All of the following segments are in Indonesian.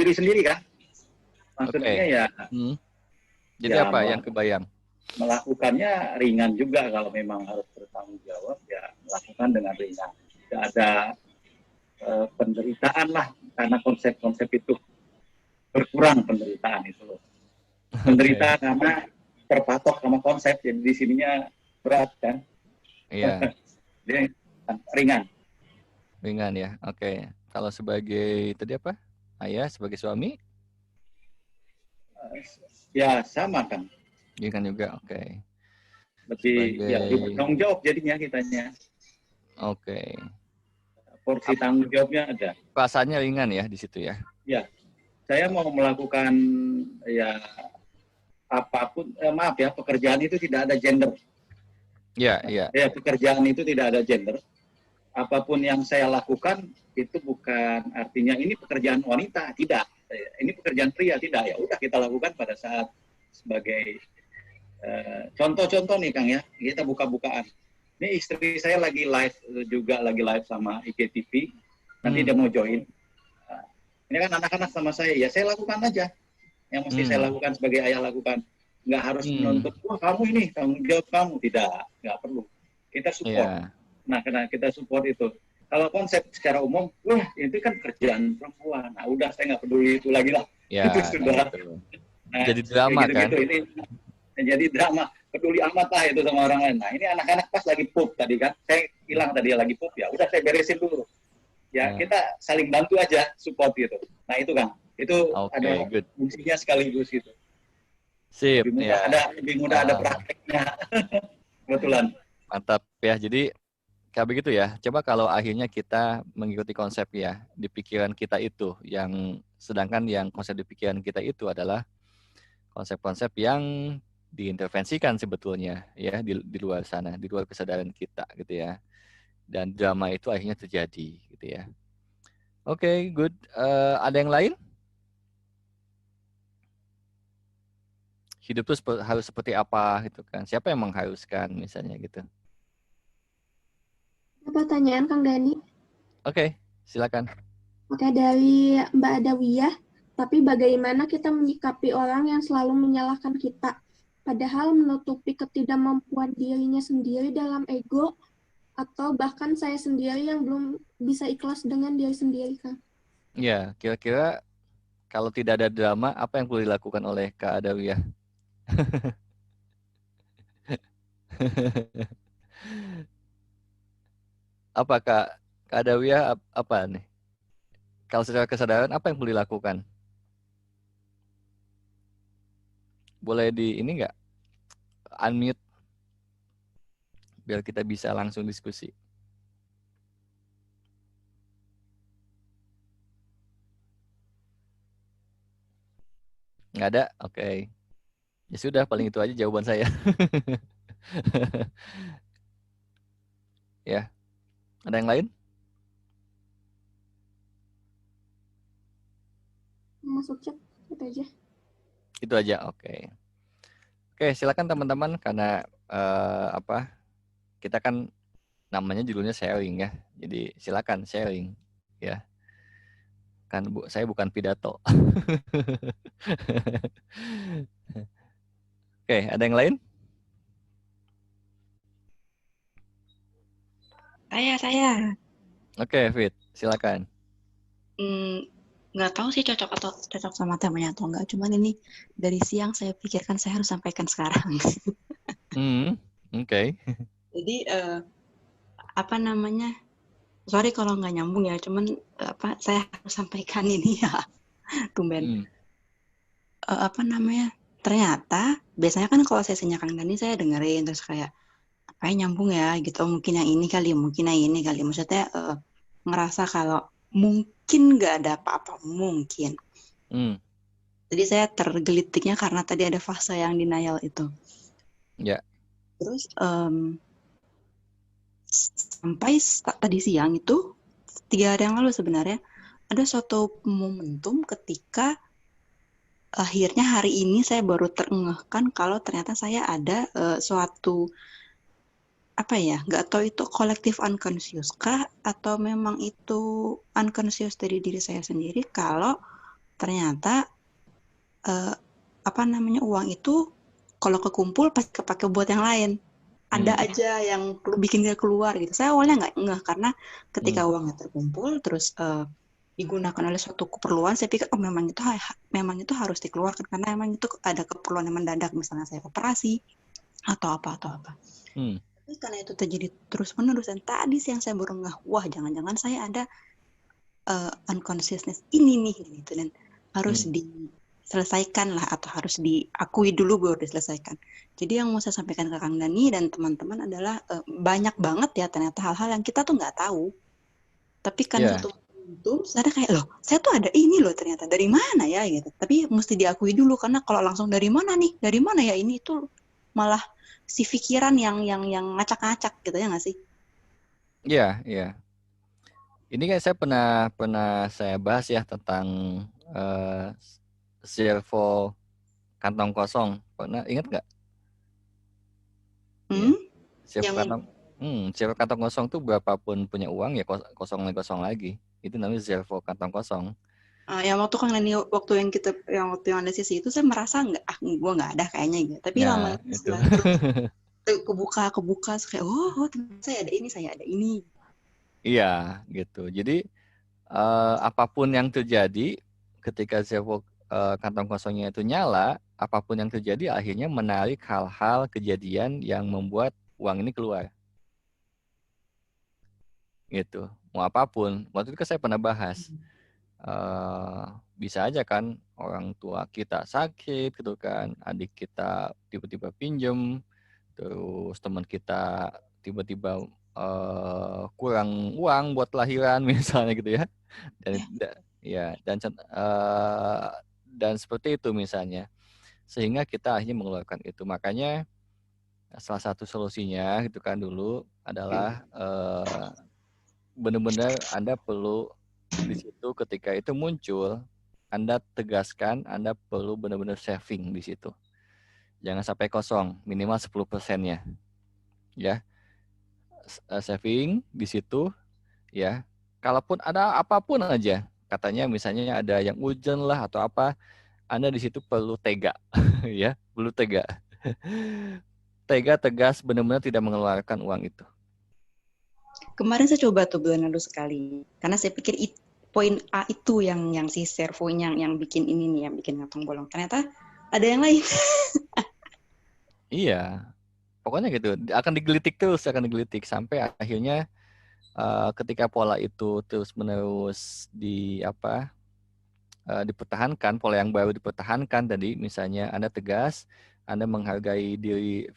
diri sendiri kan. Maksudnya Oke. ya, Jadi ya apa yang kebayang? melakukannya ringan juga kalau memang harus bertanggung jawab ya melakukan dengan ringan. Tidak ada penderitaan lah karena konsep-konsep itu berkurang penderitaan itu loh. Oke. Menderita karena terpatok sama konsep jadi di sininya berat kan. Iya, Dia ringan. ringan ya. Oke. Kalau sebagai tadi apa? Ayah sebagai suami? Ya sama kan. Ringan juga. Oke. Lebih Sebagai bertanggung jawab jadinya kitanya. oke. Porsi tanggung jawabnya ada. Rasanya ringan ya di situ ya. Ya, saya mau melakukan ya apapun, maaf ya, pekerjaan itu tidak ada gender. Iya, iya. Ya, pekerjaan itu tidak ada gender. Apapun yang saya lakukan itu bukan artinya ini pekerjaan wanita, tidak. Ini pekerjaan pria, tidak. Ya udah kita lakukan pada saat sebagai contoh-contoh nih Kang ya, kita buka-bukaan. Ini istri saya lagi live juga lagi live sama IGTV. Nanti dia mau join. Nah, ini kan anak-anak sama saya, ya saya lakukan aja. Yang mesti saya lakukan sebagai ayah lakukan. Nggak harus menuntut, wah kamu ini tanggung jawab kamu. Tidak, nggak perlu. Kita support. Iya. Nah, karena kita support itu. Kalau konsep secara umum, wah itu kan kerjaan perempuan. Nah, udah saya nggak peduli itu lagi lah. Ya, Itu sudah. gitu. Nah, Jadi drama kan? gitu-gitu ini jadi drama. Peduli amat lah itu sama orang lain. Nah, ini anak-anak pas lagi pup tadi kan. Saya hilang tadi lagi pup ya. Udah saya beresin dulu. Ya, kita saling bantu aja support gitu. Nah, itu Kang. Itu ada good. fungsinya sekaligus gitu. Sip, Lebih mudah ada prakteknya. Kebetulan. Mantap ya. Jadi kayak begitu ya. Coba kalau akhirnya kita mengikuti konsep ya di pikiran kita itu, yang sedangkan yang konsep di pikiran kita itu adalah konsep-konsep yang diintervensikan sebetulnya ya di luar sana, di luar kesadaran kita gitu ya. Dan drama itu akhirnya terjadi gitu ya. Oke, good. Ada yang lain? Hidup itu harus seperti apa gitu kan? Siapa yang mengharuskan misalnya gitu? Pertanyaan Kang Dani. Oke, silakan. Oke, dari Mbak Adawiyah. Tapi bagaimana kita menyikapi orang yang selalu menyalahkan kita, padahal menutupi ketidakmampuan dirinya sendiri dalam ego, atau bahkan saya sendiri yang belum bisa ikhlas dengan diri sendiri, Kang? Ya, kira-kira kalau tidak ada drama, apa yang perlu dilakukan oleh Kak Adawiyah? Apa Kak Adawiyah apa nih? Kalau secara kesadaran, apa yang perlu dilakukan? Boleh di ini nggak? Unmute biar kita bisa langsung diskusi. Nggak ada? Oke. Ya sudah, paling itu aja jawaban saya. Ya. Ada yang lain? Masuk chat, itu aja. Itu aja, oke. Oke, silakan teman-teman, karena kita kan namanya judulnya sharing ya. Jadi silakan sharing ya. Kan saya bukan pidato. Oke, ada yang lain? Saya. Oke, Fit, silakan. Nggak tahu sih cocok sama temanya atau enggak. Cuman ini dari siang saya pikirkan saya harus sampaikan sekarang. Oke. Jadi apa namanya? Sorry kalau nggak nyambung ya. Cuman saya harus sampaikan ini ya. Tumben. Apa namanya? Ternyata biasanya kan kalau sesinya Kang Dani saya dengerin terus kayak apa nyambung ya gitu. Mungkin yang ini kali, mungkin yang ini kali. Maksudnya ngerasa kalau mungkin nggak ada apa-apa, mungkin. Jadi saya tergelitiknya karena tadi ada fase yang denial itu. Ya. Terus sampai tadi siang itu 3 hari yang lalu sebenarnya ada suatu momentum ketika akhirnya hari ini saya baru terengahkan kalau ternyata saya ada suatu apa ya, nggak tahu itu kolektif unconscious kah atau memang itu unconscious dari diri saya sendiri kalau ternyata uang itu kalau kekumpul pasti kepake buat yang lain. Ada aja yang bikin dia keluar gitu. Saya awalnya nggak ngeh karena ketika uangnya terkumpul terus digunakan oleh suatu keperluan, saya pikir memang itu harus dikeluarkan karena memang itu ada keperluan yang mendadak, misalnya saya operasi atau apa. Tapi karena itu terjadi terus-menerus dan tadi siang saya baru ngeh, wah jangan-jangan saya ada unconsciousness ini nih gitu, dan harus diselesaikan lah atau harus diakui dulu baru diselesaikan. Jadi yang mau saya sampaikan ke Kang Dani dan teman-teman adalah banyak banget ya ternyata hal-hal yang kita tuh nggak tahu. Tapi kan satu momentum saya kayak loh, saya tuh ada ini loh ternyata, dari mana ya gitu. Tapi mesti diakui dulu karena kalau langsung dari mana ya ini, itu malah si pikiran yang ngacak-ngacak gitu ya nggak sih? Iya, iya. Ini kan saya pernah saya bahas ya tentang servo kantong kosong. Pernah ingat nggak? Servo kantong kosong tuh berapapun punya uang ya kosong lagi. Itu namanya servo kantong kosong. Yang waktu Kang Dani waktu yang ada sisi itu saya merasa gue nggak ada kayaknya gitu. Tapi lama setelah terus kebuka kayak oh saya ada ini. Iya gitu. Jadi apapun yang terjadi ketika servo kantong kosongnya itu nyala, apapun yang terjadi akhirnya menarik hal-hal kejadian yang membuat uang ini keluar. Gitu. Mau apapun. Waktu itu kan saya pernah bahas. Bisa aja kan orang tua kita sakit gitu kan, adik kita tiba-tiba pinjem, terus teman kita tiba-tiba kurang uang buat lahiran misalnya gitu ya, dan seperti itu misalnya, sehingga kita akhirnya mengeluarkan itu. Makanya salah satu solusinya gitu kan dulu adalah benar-benar Anda perlu di situ ketika itu muncul, Anda tegaskan Anda perlu benar-benar saving di situ. Jangan sampai kosong, minimal 10%-nya. Ya. Saving di situ ya. Kalaupun ada apapun aja, katanya misalnya ada yang urgent lah atau apa, Anda di situ perlu tega ya, perlu tega. Tega, tegas, benar-benar tidak mengeluarkan uang itu. Kemarin saya coba tuh bulan lalu sekali, karena saya pikir poin A itu yang si servonya yang bikin ini nih, yang bikin ngantong bolong. Ternyata ada yang lain. Iya, pokoknya gitu. Akan digelitik sampai akhirnya ketika pola itu terus-menerus dipertahankan, pola yang baru dipertahankan tadi, misalnya Anda tegas, Anda menghargai diri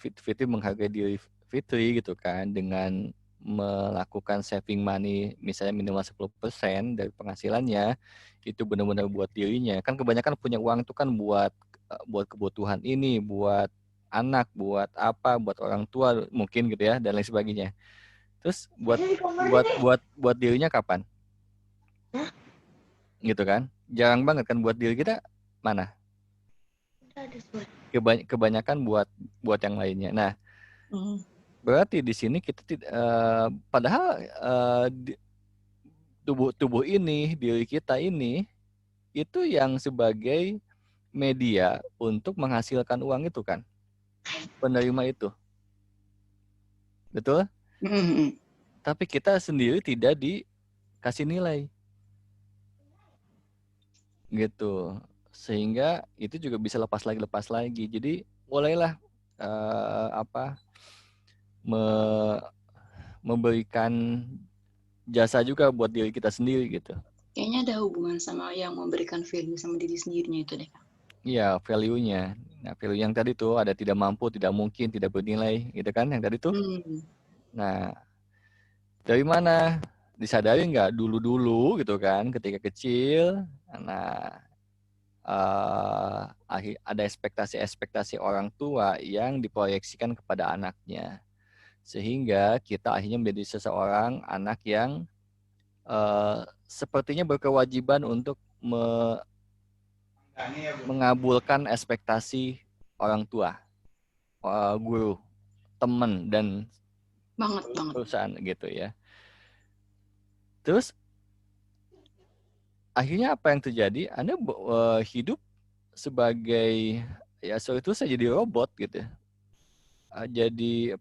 Fitri gitu kan, dengan melakukan saving money misalnya minimal 10% dari penghasilannya, itu benar-benar buat dirinya. Kan kebanyakan punya uang itu kan buat kebutuhan ini, buat anak, buat apa, buat orang tua mungkin gitu ya, dan lain sebagainya. Terus buat dirinya kapan? Gitu kan? Jarang banget kan buat diri kita, mana? Kebanyakan buat yang lainnya. Nah, berarti di sini kita padahal tubuh ini, diri kita ini itu yang sebagai media untuk menghasilkan uang itu kan, penerima itu, betul? Tapi kita sendiri tidak dikasih nilai, gitu, sehingga itu juga bisa lepas lagi. Jadi mulailah memberikan jasa juga buat diri kita sendiri gitu. Kayaknya ada hubungan sama yang memberikan value sama diri sendirinya itu deh. Iya, value-nya. Nah, value yang tadi tuh ada tidak mampu, tidak mungkin, tidak bernilai, gitu kan yang tadi tuh. Nah, dari mana? Disadari nggak dulu gitu kan, ketika kecil. Nah, ada ekspektasi orang tua yang diproyeksikan kepada anaknya, sehingga kita akhirnya menjadi seseorang anak yang sepertinya berkewajiban untuk mengabulkan ekspektasi orang tua, guru, teman, dan perusahaan gitu ya. Terus akhirnya apa yang terjadi? Anda hidup sebagai itu saya jadi robot gitu. Jadi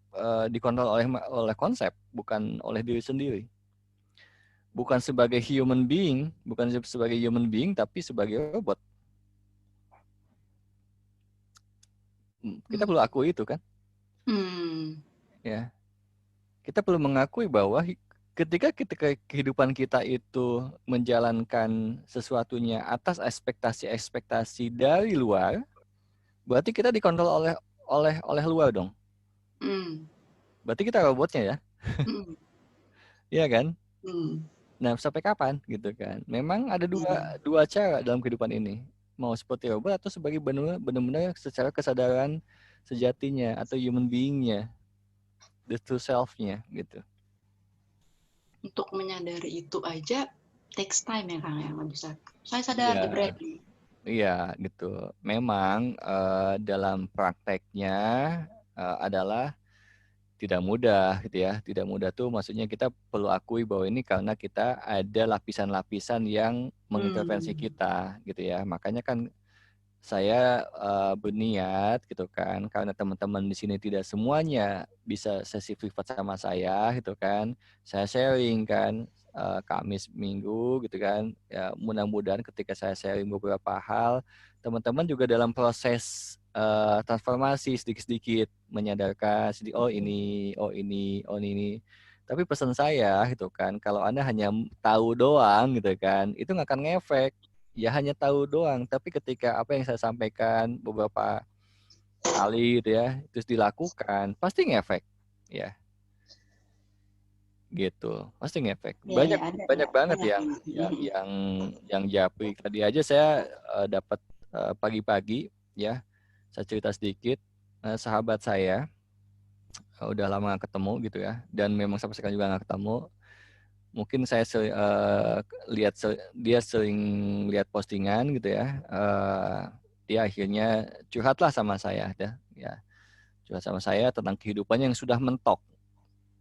dikontrol oleh konsep, bukan oleh diri sendiri. Bukan sebagai human being, tapi sebagai robot. Kita perlu akui itu kan? Ya. Kita perlu mengakui bahwa ketika kehidupan kita itu menjalankan sesuatunya atas ekspektasi dari luar, berarti kita dikontrol oleh luar dong. Berarti kita robotnya ya. Iya kan? Nah, sampai kapan gitu kan? Memang ada dua cara dalam kehidupan ini. Mau seperti robot atau sebagai benar-benar secara kesadaran sejatinya atau human being-nya, the true self-nya gitu. Untuk menyadari itu aja takes time ya Kang, ya nggak bisa. Saya sadar berarti. Iya gitu. Memang dalam prakteknya adalah tidak mudah gitu ya. Tidak mudah tuh maksudnya kita perlu akui bahwa ini karena kita ada lapisan-lapisan yang mengintervensi kita gitu ya. Makanya kan saya berniat gitu kan, karena teman-teman di sini tidak semuanya bisa sesi privat sama saya gitu kan. Saya sharing kan Kamis Minggu gitu kan. Ya mudah-mudahan ketika saya sharing beberapa hal, teman-teman juga dalam proses transformasi sedikit-sedikit menyadarkan oh ini. Tapi pesan saya gitu kan, kalau Anda hanya tahu doang gitu kan, itu nggak akan ngefek. Ya hanya tahu doang, tapi ketika apa yang saya sampaikan beberapa kali gitu ya, terus dilakukan, pasti ngefek ya. Gitu, pasti ngefek. Banyak banget yang japri. Tadi aja saya dapat pagi-pagi ya, saya cerita sedikit, sahabat saya udah lama gak ketemu gitu ya, dan memang sampai sekarang juga gak ketemu. Mungkin saya dia sering lihat postingan gitu ya, dia akhirnya curhatlah sama saya ya, curhat sama saya tentang kehidupannya yang sudah mentok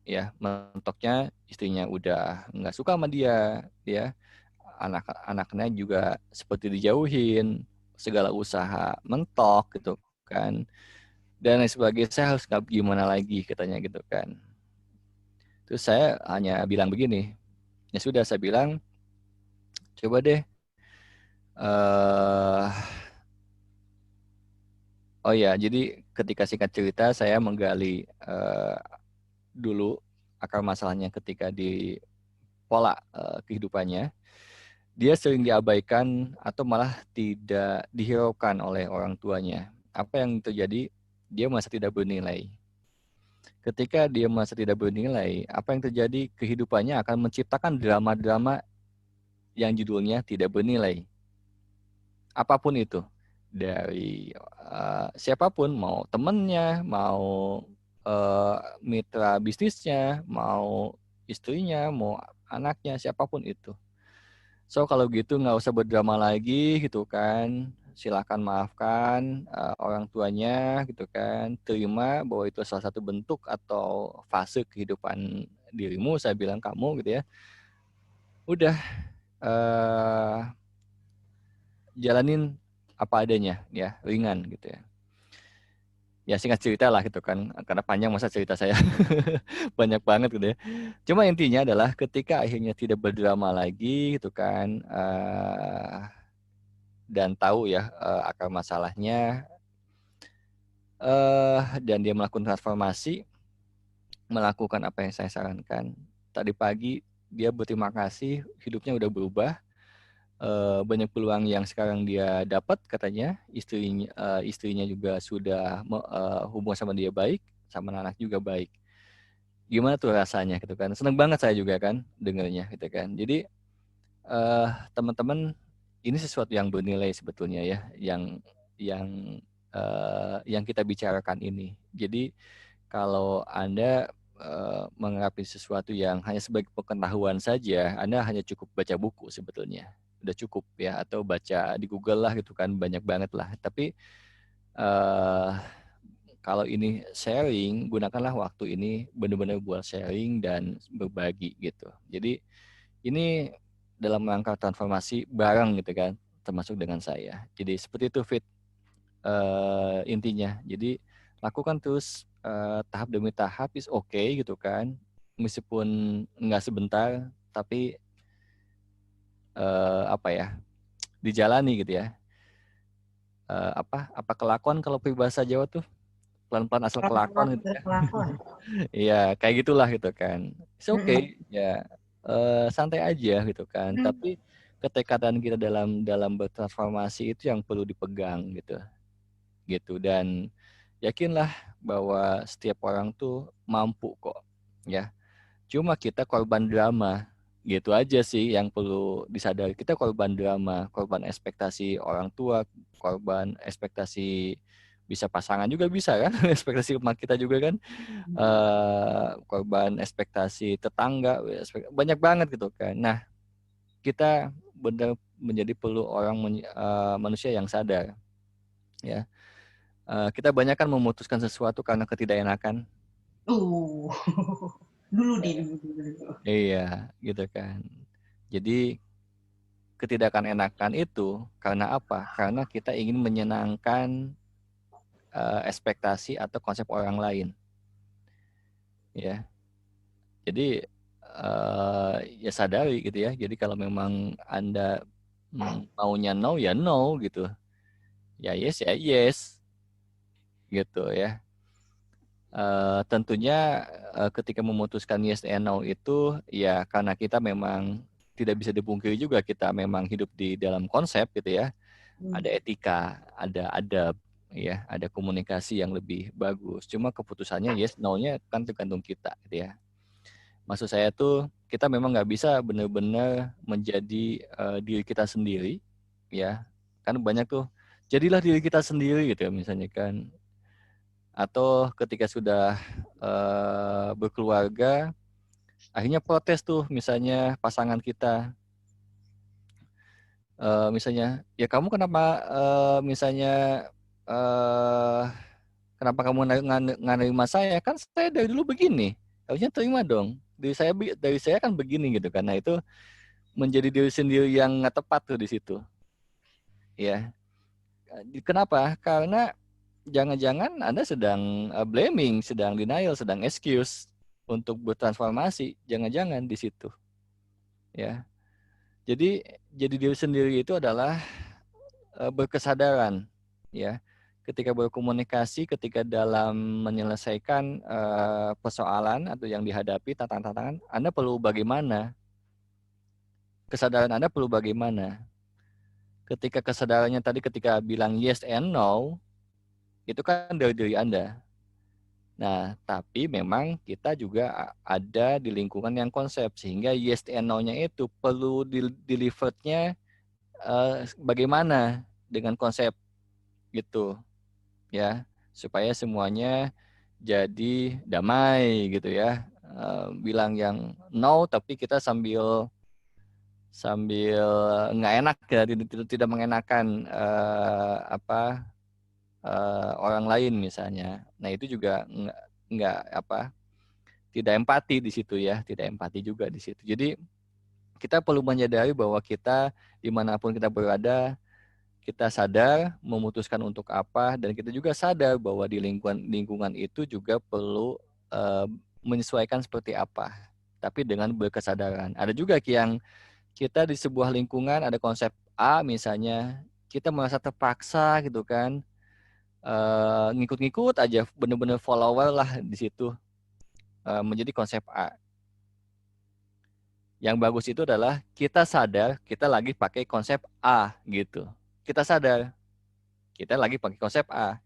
ya. Mentoknya istrinya udah nggak suka sama dia ya, anak-anaknya juga seperti dijauhin, segala usaha mentok gitu kan, dan lain sebagainya. Saya harus gimana lagi katanya gitu kan. Terus saya hanya bilang begini, ya sudah, saya bilang coba deh oh ya, jadi ketika singkat cerita saya menggali dulu akar masalahnya. Ketika di pola kehidupannya, dia sering diabaikan atau malah tidak dihiraukan oleh orang tuanya. Apa yang terjadi? Dia merasa tidak bernilai. Ketika dia merasa tidak bernilai, apa yang terjadi? Kehidupannya akan menciptakan drama-drama yang judulnya tidak bernilai. Apapun itu, dari siapapun, mau temennya, mau mitra bisnisnya, mau istrinya, mau anaknya, siapapun itu. So kalau gitu nggak usah berdrama lagi gitu kan. Silakan maafkan orang tuanya gitu kan. Terima bahwa itu salah satu bentuk atau fase kehidupan dirimu, saya bilang kamu gitu ya. Udah jalanin apa adanya ya, ringan gitu ya. Ya singkat cerita lah gitu kan, karena panjang masa cerita saya banyak banget gitu ya. Cuma intinya adalah ketika akhirnya tidak berdrama lagi gitu kan, dan tahu ya akar masalahnya, dan dia melakukan transformasi, melakukan apa yang saya sarankan. Tadi pagi dia berterima kasih, hidupnya udah berubah. Banyak peluang yang sekarang dia dapat katanya. Istrinya juga sudah hubungan sama dia baik, sama anak juga baik. Gimana tuh rasanya gitu kan? Seneng banget saya juga kan dengernya gitu kan. Jadi teman-teman, ini sesuatu yang bernilai sebetulnya ya, yang kita bicarakan ini. Jadi kalau Anda menganggap sesuatu yang hanya sebagai pengetahuan saja, Anda hanya cukup baca buku sebetulnya. Udah cukup ya, atau baca di Google lah gitu kan, banyak banget lah. Tapi kalau ini sharing, gunakanlah waktu ini benar-benar buat sharing dan berbagi gitu. Jadi ini dalam rangka transformasi bareng gitu kan, termasuk dengan saya. Jadi seperti itu Fit, intinya. Jadi lakukan terus tahap demi tahap is okay gitu kan, meskipun nggak sebentar, tapi apa ya, dijalani gitu ya. Apa kelakuan kalau peribahasa Jawa tuh pelan-pelan asal Pelan-pelan kelakon gitu ya. berkelakon. Iya, kayak gitulah gitu kan. It's Mm-mm. okay, ya santai aja gitu kan. Mm. Tapi ketekatan kita dalam bertransformasi itu yang perlu dipegang gitu. Gitu, dan yakinlah bahwa setiap orang tuh mampu kok, ya. Cuma kita korban drama. Gitu aja sih yang perlu disadari. Kita korban drama, korban ekspektasi orang tua, korban ekspektasi bisa pasangan juga bisa kan, ekspektasi emak kita juga kan, korban ekspektasi tetangga, banyak banget gitu kan. Nah, kita benar menjadi perlu manusia yang sadar, ya. Kita banyak kan memutuskan sesuatu karena ketidakenakan. Uh, dulu dulu. Iya, gitu kan. Jadi ketidakenakan itu karena apa? Karena kita ingin menyenangkan ekspektasi atau konsep orang lain, ya. Jadi ya sadari gitu ya. Jadi kalau memang Anda maunya no ya no gitu. Ya yes gitu ya. Tentunya ketika memutuskan yes and no itu ya karena kita memang tidak bisa dipungkiri juga kita memang hidup di dalam konsep gitu ya. Ada etika, ada adab, ya, ada komunikasi yang lebih bagus. Cuma keputusannya yes, no-nya kan tergantung kita, gitu ya. Maksud saya tuh kita memang nggak bisa benar-benar menjadi diri kita sendiri, ya. Kan banyak tuh, jadilah diri kita sendiri gitu ya, misalnya kan. Atau ketika sudah berkeluarga, akhirnya protes tuh, misalnya pasangan kita. Misalnya, ya kamu kenapa misalnya eh kenapa kamu nggak nerima saya? Kan saya dari dulu begini. Harusnya terima dong. Dari saya kan begini gitu kan. Nah, itu menjadi diri sendiri yang nggak tepat tuh di situ. Ya. Kenapa? Karena jangan-jangan Anda sedang blaming, sedang denial, sedang excuse untuk bertransformasi. Jangan-jangan di situ. Ya. Jadi diri sendiri itu adalah berkesadaran, ya. Ketika berkomunikasi, ketika dalam menyelesaikan persoalan atau yang dihadapi tantangan, Anda perlu bagaimana? Kesadaran Anda perlu bagaimana? Ketika kesadarannya tadi ketika bilang yes and no, itu kan dari diri Anda. Nah, tapi memang kita juga ada di lingkungan yang konsep, sehingga yes and no-nya itu perlu delivered-nya bagaimana dengan konsep gitu. Ya, supaya semuanya jadi damai gitu ya. Bilang yang no tapi kita sambil nggak enak ya, tidak mengenakan orang lain misalnya. Nah, itu juga nggak tidak empati di situ ya, tidak empati juga di situ. Jadi kita perlu menyadari bahwa kita dimanapun kita berada, kita sadar memutuskan untuk apa, dan kita juga sadar bahwa di lingkungan itu juga perlu menyesuaikan seperti apa, tapi dengan berkesadaran. Ada juga yang kita di sebuah lingkungan ada konsep A misalnya, kita merasa terpaksa gitu kan, ngikut-ngikut aja, bener-bener follower lah di situ, menjadi konsep A. Yang bagus itu adalah kita sadar kita lagi pakai konsep A gitu. Kita sadar kita lagi pakai konsep A.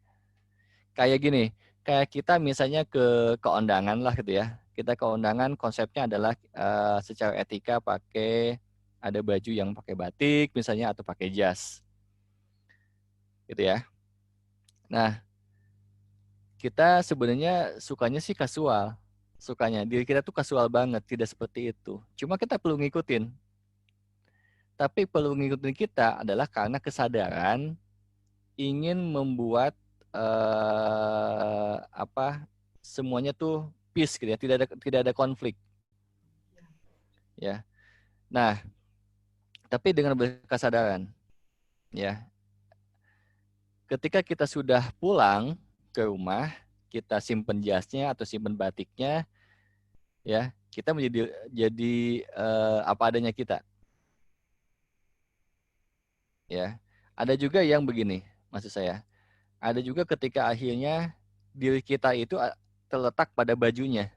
Kayak gini, kayak kita misalnya ke undangan lah gitu ya. Kita ke undangan konsepnya adalah secara etika pakai ada baju yang pakai batik misalnya atau pakai jas. Gitu ya. Nah, kita sebenarnya sukanya sih kasual. Sukanya diri kita tuh kasual banget, tidak seperti itu. Cuma kita perlu ngikutin. Tapi perlu ngikutin kita adalah karena kesadaran ingin membuat semuanya tuh peace gitu ya, tidak ada konflik ya. Nah, tapi dengan berkesadaran, ya. Ketika kita sudah pulang ke rumah, kita simpen jasnya atau simpen batiknya, ya, kita jadi apa adanya kita, ya. Ada juga yang begini, maksud saya. Ada juga ketika akhirnya diri kita itu terletak pada bajunya,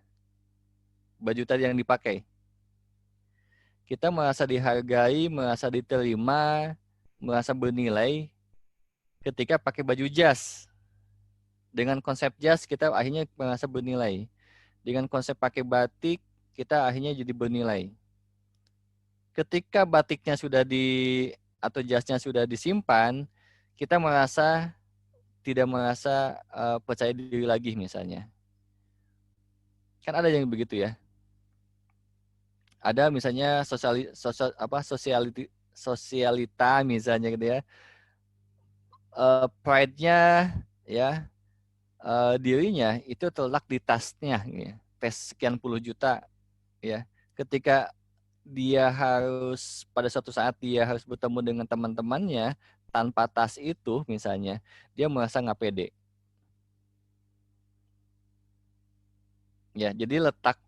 baju tadi yang dipakai. Kita merasa dihargai, merasa diterima, merasa bernilai ketika pakai baju jas. Dengan konsep jas kita akhirnya merasa bernilai. Dengan konsep pakai batik kita akhirnya jadi bernilai. Ketika batiknya atau jasnya sudah disimpan, kita tidak merasa percaya diri lagi misalnya. Kan ada yang begitu ya. Ada misalnya sosialita misalnya gitu ya. Pride-nya ya, dirinya itu terletak di tasnya, ya. Tas sekian puluh juta, ya. Ketika pada suatu saat dia harus bertemu dengan teman-temannya tanpa tas itu misalnya, dia merasa nggak pede. Ya, jadi letak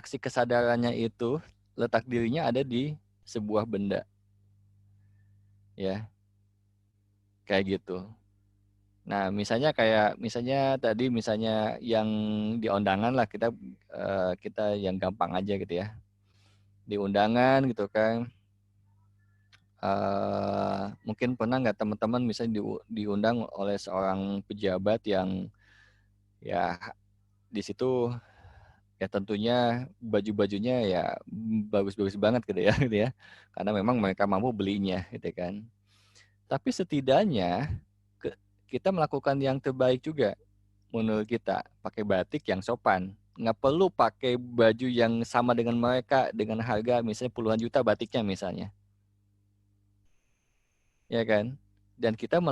si kesadarannya itu, letak dirinya ada di sebuah benda. Ya, kayak gitu. Nah, misalnya tadi yang di undangan lah, kita yang gampang aja gitu ya. Di undangan gitu kan. Mungkin pernah nggak teman-teman misalnya diundang oleh seorang pejabat yang ya di situ ya tentunya baju-bajunya ya bagus-bagus banget gitu ya, gitu ya. Karena memang mereka mampu belinya gitu kan. Tapi setidaknya kita melakukan yang terbaik juga menurut kita, pakai batik yang sopan. Nggak perlu pakai baju yang sama dengan mereka dengan harga misalnya puluhan juta batiknya misalnya, ya kan? Dan kita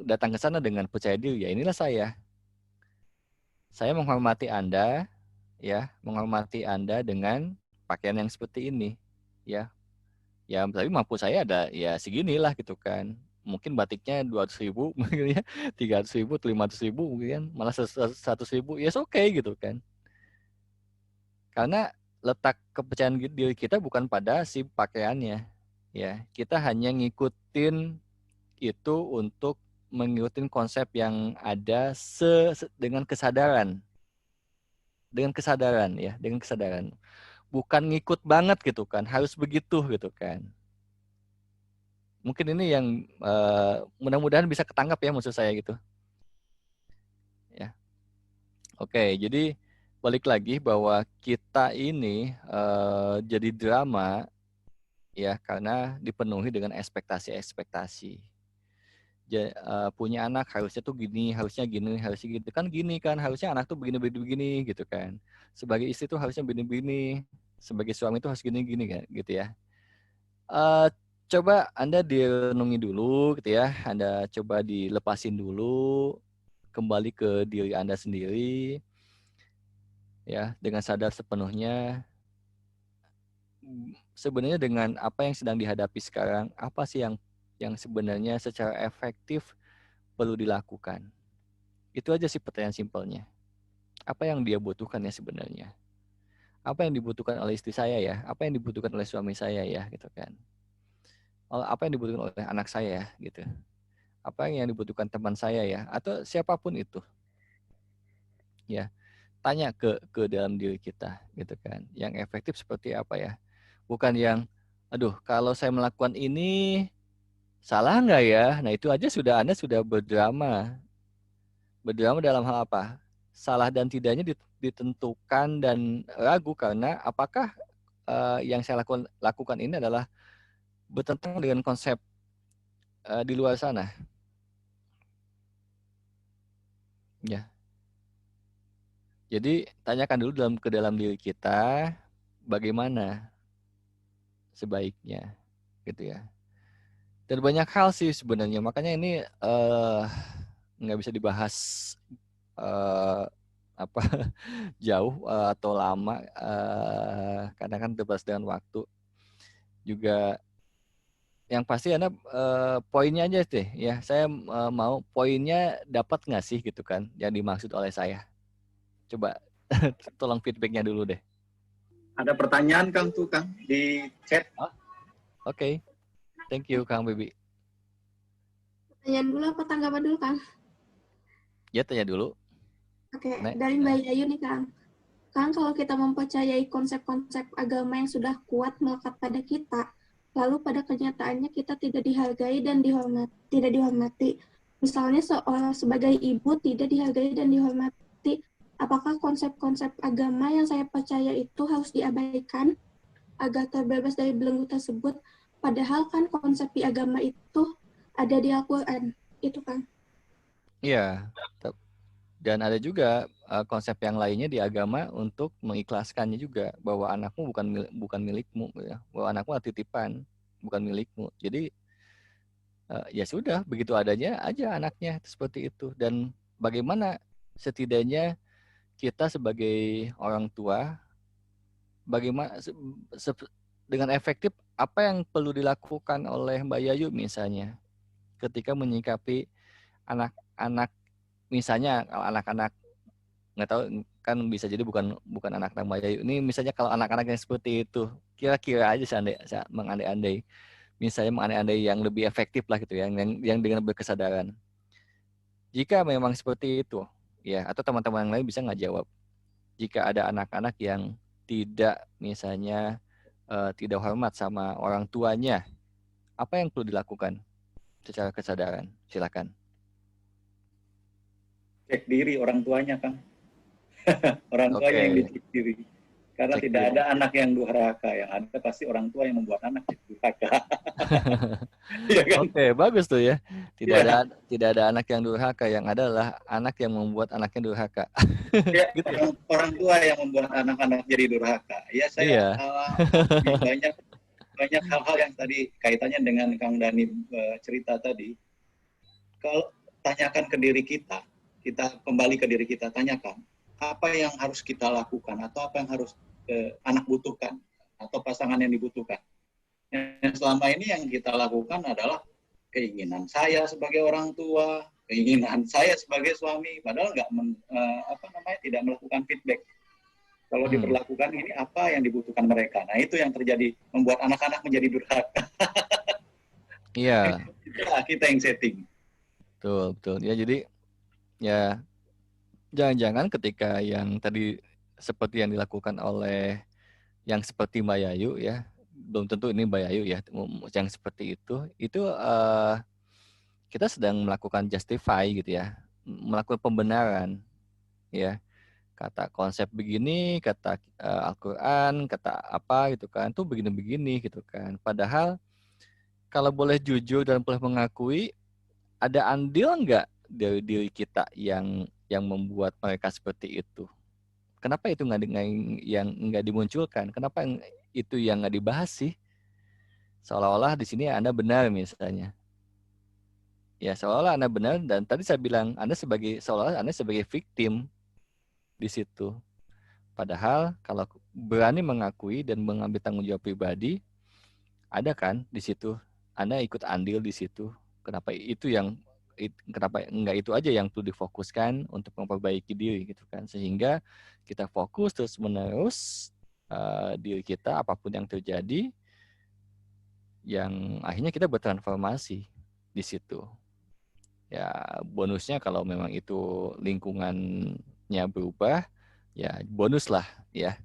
datang ke sana dengan percaya diri, ya inilah saya menghormati Anda, ya, menghormati Anda dengan pakaian yang seperti ini, ya. Ya, tapi mampu saya ada ya seginilah gitu kan. Mungkin batiknya 200.000, mungkin ya 300.000, 500.000, mungkin kan malah 100.000, ya oke gitu kan. Karena letak kepercayaan diri kita bukan pada si pakaiannya, ya. Kita hanya ngikutin itu untuk mengikuti konsep yang ada dengan kesadaran, ya, dengan kesadaran. Bukan ngikut banget gitu kan, harus begitu gitu kan. Mungkin ini yang mudah-mudahan bisa ketangkap ya maksud saya gitu. Ya. Oke, jadi balik lagi bahwa kita ini jadi drama ya karena dipenuhi dengan ekspektasi-ekspektasi. Punya anak harusnya tuh gini, harusnya gini, harusnya gitu kan, gini kan, harusnya anak tuh begini gitu kan. Sebagai istri tuh harusnya begini, sebagai suami tuh harus gini kan, gitu ya. Coba Anda direnungi dulu gitu ya, Anda coba dilepasin dulu, kembali ke diri Anda sendiri, ya, dengan sadar sepenuhnya. Sebenarnya dengan apa yang sedang dihadapi sekarang, apa sih yang sebenarnya secara efektif perlu dilakukan? Itu aja sih pertanyaan simpelnya. Apa yang dia butuhkan ya sebenarnya? Apa yang dibutuhkan oleh istri saya ya? Apa yang dibutuhkan oleh suami saya ya, gitu kan? Apa yang dibutuhkan oleh anak saya gitu? Apa yang dibutuhkan teman saya ya? Atau siapapun itu, ya. Tanya ke dalam diri kita, gitu kan? Yang efektif seperti apa ya? Bukan yang, aduh, kalau saya melakukan ini salah nggak ya? Nah itu aja Anda sudah berdrama. Berdrama dalam hal apa? Salah dan tidaknya ditentukan dan ragu karena apakah yang saya lakukan ini adalah bertentangan dengan konsep di luar sana. Ya. Jadi tanyakan dulu ke dalam diri kita bagaimana sebaiknya, gitu ya. Dan banyak hal sih sebenarnya, makanya ini nggak bisa dibahas apa jauh atau lama, karena kan terbatas dengan waktu. juga yang pasti Anda poinnya aja deh ya. Saya mau poinnya dapat nggak sih gitu kan yang dimaksud oleh saya. Coba tolong feedbacknya dulu deh. Ada pertanyaan Kang tuh Kang di chat. Oke. Thank you Kang Bibi. Pertanyaan dulu apa tanggapan dulu, Kang? Ya tanya dulu. Oke, Nek. dari Mbak Yayu nih, Kang. Kang, kalau kita mempercayai konsep-konsep agama yang sudah kuat melekat pada kita, lalu pada kenyataannya kita tidak dihargai dan tidak dihormati. Misalnya sebagai ibu tidak dihargai dan dihormati, apakah konsep-konsep agama yang saya percaya itu harus diabaikan agar terbebas dari belenggu tersebut? Padahal kan konsep di agama itu ada di Al-Quran. Itu kan. Iya. Dan ada juga konsep yang lainnya di agama untuk mengikhlaskannya juga bahwa anakmu bukan milikmu ya. Bahwa anakmu adalah titipan, bukan milikmu. Jadi ya sudah begitu adanya aja anaknya seperti itu. Dan bagaimana setidaknya kita sebagai orang tua bagaimana dengan efektif apa yang perlu dilakukan oleh Mbak Yayu misalnya ketika menyikapi anak-anak, misalnya kalau anak-anak nggak tahu kan bisa jadi bukan anak Mbak Yayu ini, misalnya kalau anak-anak yang seperti itu kira-kira aja saya mengandai-andai, misalnya mengandai-andai yang lebih efektif lah gitu ya, yang dengan berkesadaran. Jika memang seperti itu ya, atau teman-teman yang lain bisa nggak jawab, jika ada anak-anak yang tidak misalnya tidak hormat sama orang tuanya, apa yang perlu dilakukan secara kesadaran? Silakan. Cek diri orang tuanya Kang. Orang tuanya yang dicek diri. Karena Cek tidak diri. ada anak yang durhaka, yang ada pasti orang tua yang membuat anak durhaka. Ya kan? Oke, bagus tuh ya. Tidak ada anak yang durhaka, yang adalah anak yang membuat anaknya durhaka. Ya, Gitu ya? orang tua yang membuat anak-anak jadi durhaka. Ya saya Iya. banyak hal-hal yang tadi kaitannya dengan Kang Dani cerita tadi. Kalau tanyakan ke diri kita kembali ke diri kita, tanyakan apa yang harus kita lakukan atau apa yang harus anak butuhkan atau pasangan yang dibutuhkan. Yang selama ini yang kita lakukan adalah keinginan saya sebagai orang tua, keinginan saya sebagai suami, padahal tidak melakukan feedback. Kalau diperlakukan ini apa yang dibutuhkan mereka. Nah itu yang terjadi, membuat anak-anak menjadi durhaka. Iya. Kita yang setting. Betul. Ya jadi ya jangan-jangan ketika yang tadi seperti yang dilakukan oleh yang seperti Mbak Yayu ya, belum tentu ini Mbak Yayu ya, yang seperti itu kita sedang melakukan justify gitu ya, melakukan pembenaran ya, kata konsep begini, kata Al-Quran, kata apa gitu kan, tuh begini-begini gitu kan. Padahal kalau boleh jujur dan boleh mengakui, ada andil nggak dari diri kita yang membuat mereka seperti itu? Kenapa itu nggak dimunculkan? Kenapa itu yang nggak dibahas sih? Seolah-olah di sini Anda benar misalnya. Ya seolah-olah Anda benar, dan tadi saya bilang seolah-olah Anda sebagai victim di situ. Padahal kalau berani mengakui dan mengambil tanggung jawab pribadi, ada kan di situ Anda ikut andil di situ. Kenapa enggak itu aja yang perlu difokuskan untuk memperbaiki diri gitu kan, sehingga kita fokus terus menerus diri kita apapun yang terjadi, yang akhirnya kita bertransformasi di situ. Ya bonusnya kalau memang itu lingkungannya berubah, ya bonus lah ya,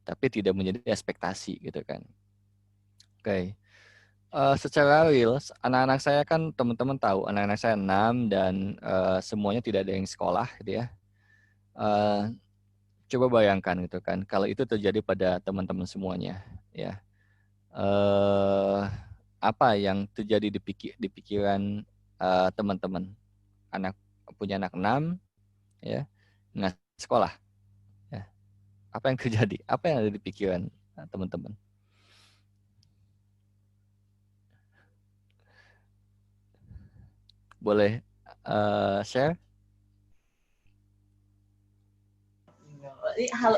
tapi tidak menjadi ekspektasi gitu kan. Oke. Secara real, anak-anak saya kan teman-teman tahu, anak-anak saya 6 dan semuanya tidak ada yang sekolah gitu ya. Coba bayangkan gitu kan, kalau itu terjadi pada teman-teman semuanya ya. Apa yang terjadi di pikiran teman-teman? Punya anak 6 ya, nggak sekolah ya. Apa yang terjadi? Apa yang ada di pikiran teman-teman? Boleh share?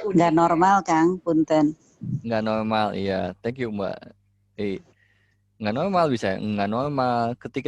Nggak normal, Kang. Punten. Nggak normal, iya. Thank you, Mbak. nggak normal bisa nggak normal ketika